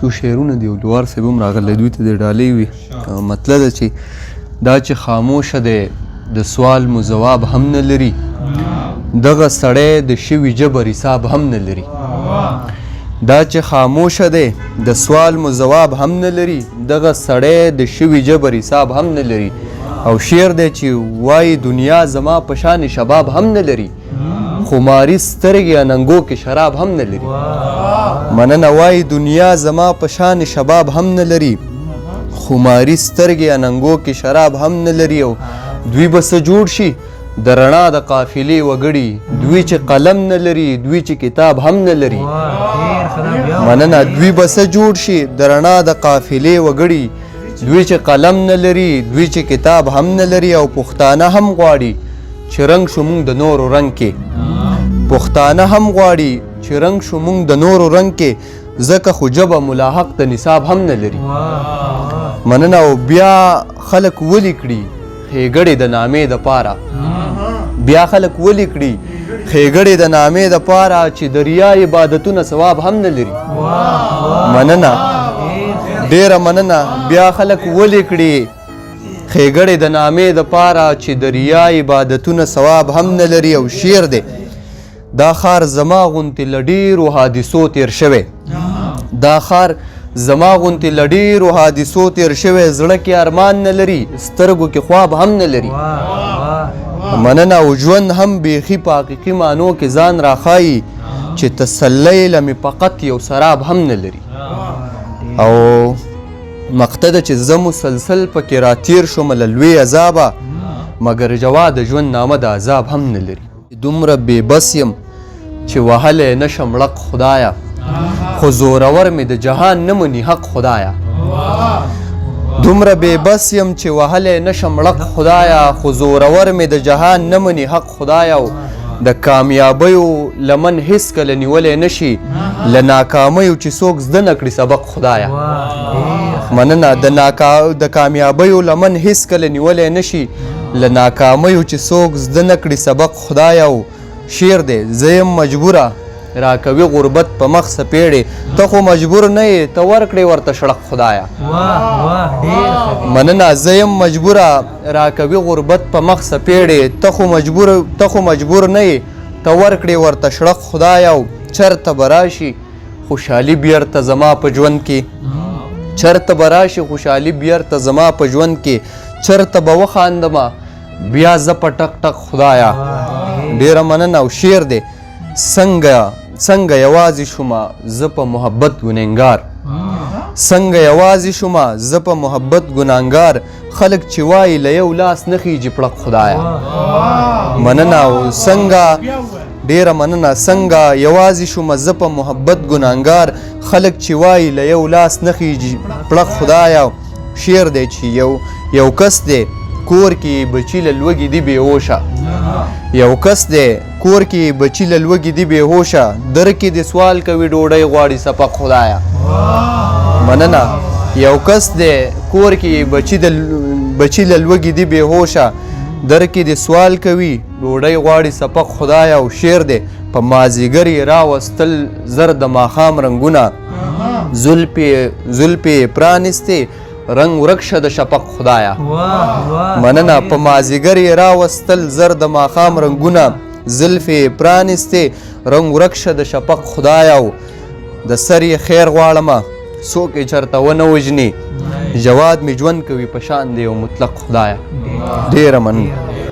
څو شعرونه دي او لوار صاحب هم راغلی دوی ته د ډالۍ وي مطلب ده چې دا چې خاموشه دی د سوال مو ځواب هم نه لري دغه سړی د شوي جبر حساب هم نه لري دا چې خاموشه دی د سوال مو ځواب هم نه لري دغه سړی د شوي جبر حساب هم نه لري او شعر دی چې وایي دنیا زما په شان شباب هم نه لري خماري سترګې اننګو کې شراب هم نه لري مننه وایي دنیا زما په شان شباب هم نه لري خماري سترګې اننګو کې شراب هم نه لري او دوی به څه جوړ شي د رڼا د قافلې وګړي دوی چې قلم نه لري دوی چې کتاب هم نه لري مننه دوی به څه جوړ شي د رڼا د قافلې وګړي دوی چې قلم نه لري دوی چې کتاب هم نه لري او پښتانه هم غواړي چې رنګ شو مونږ د نورو رنګ کې پښتانه هم غواړي چې رنګ شو مونږ د نورو رنګ کې ځکه خو ژبه ملاحق د نصاب هم نه لري مننه او بیا خلک ولي کړي ښېګړې د نامې دپاره بیا خلک ولي کړي ښېګړې د نامې دپاره چې د ریا عبادتونه ثواب هم نه لري مننه ډیره مننه بیا خلک ولي کړي ښېګړې د نامې دپاره چې د ریا عبادتونه ثواب هم نه لري او شعر دی دا ښار زما غوندې له ډېرو حادثو تېر شوی دا ښار زما غوندې له ډېرو حادثو تېر شوی زړه کې ارمان نه لري سترګو کې خواب هم نه لري مننه او ژوند هم بیخي په حقیقي معنو کې ځان راښایي چې تسلی له مې فقط یو سراب هم نه لري او مقطع ده چې زه مسلسل پکې راتیر شوم له لوی عذابه مګر جواد د ژوند نامه د عذاب هم نه لري دومره بې بس یم چې وهلی نشم ړق خدایه خو زورور مې د جهان نه مني حق خدایه دومره بې بس یم چې وهلی نشم ړق خدایه خو زورور مې د جهان نه مني حق خدایه او د کامیابیو لمن هیڅ کله نیولی نشي له ناکامیو چې څوک زده نه کړي سبق خدایه مننه د کامیابیو لمن هیڅ کله نیولی نشي له ناکامیو چې څوک زده نه کړي سبق خدایه او شعر دی زه یم مجبوره راکوي غربت په مخ سپېړې ته خو مجبور نه یې ته ورکړې ورته شړق خدایه مننه زه یم مجبوره راکوي غربت په مخ سپېړې ته خو مجبور نه یې ته ورکړې ورته شړق خدایه او چرته به راشي خوشحالي بیرته زما په ژوند کې چرته به راشي خوشحالي بیرته زما په ژوند کې چرته به وخاندمه بیا زه په ټک ټک خدایه ډېره مننه او شعر دی څنګه یوازې شومه زه په محبت ګنهګار څنګه یوازې شومه زه په محبت ګنهګار خلک چې وایي له یو لاس نه خیږي پړق خدایه مننه او څنګه ډیره مننه څنګه یوازې شومه زه په محبت ګنهګار خلک چې وایي له یو لاس نه خیږي پړق خدایه شعر دی چې یو کس دی کور کې بچي له لوږې دي بېهوشه یو کس دی کور کې بچي له لوږې دي بېهوشه در کې د سوال کوي ډوډۍ غواړي سپق خدایه مننه یو کس دی کور کې بچي له لوږې دي بېهوشه در کې د سوال کوي ډوډۍ غواړي سپق خدایه او شعر دی په مازدیګر یې راوستل زر د ماښام رنګونه زلفې پرانستې رنگ ورک شه د شفق خدایه مننه په مازدیګر یې راوستل زر د ماښام رنګونه زلفې پرانستې رنگ ورک شه د شفق خدایه او د سر یې خیر غواړمه څوک یې چرته ونه وژني جواد مې ژوند کوي په شان دی او مطلق خدایه ډېره مننه